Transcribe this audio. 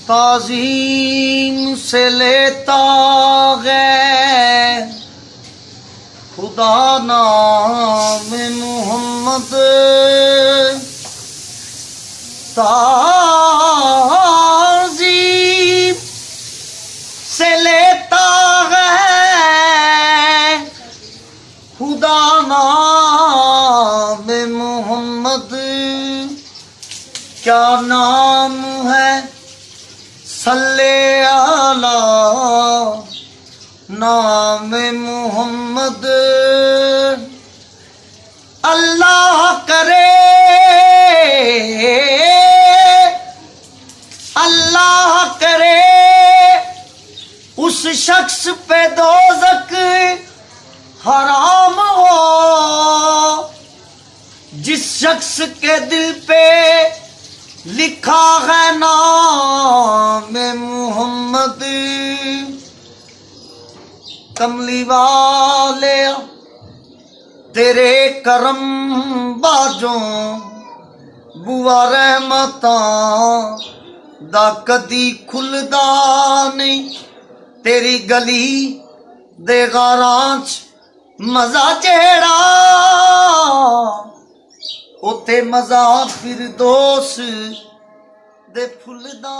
ताज़ीम से लेता है खुदा नाम मोहम्मद। ताज़ीम से लेता है खुदा नाम मोहम्मद। क्या नाम है सल्ले आला नाम मोहम्मद। अल्लाह करे, अल्लाह करे उस शख्स पे दोज़ख हराम हो जिस शख्स के दिल पे लिखा है नाम मोहम्मद। कमली वाले तेरे करम बाजों बुआ रहमतां दा कदी खुलदा नहीं। तेरी गली दे गारां च मजा जेड़ा उते मजा फिर दोस दे फुलदा।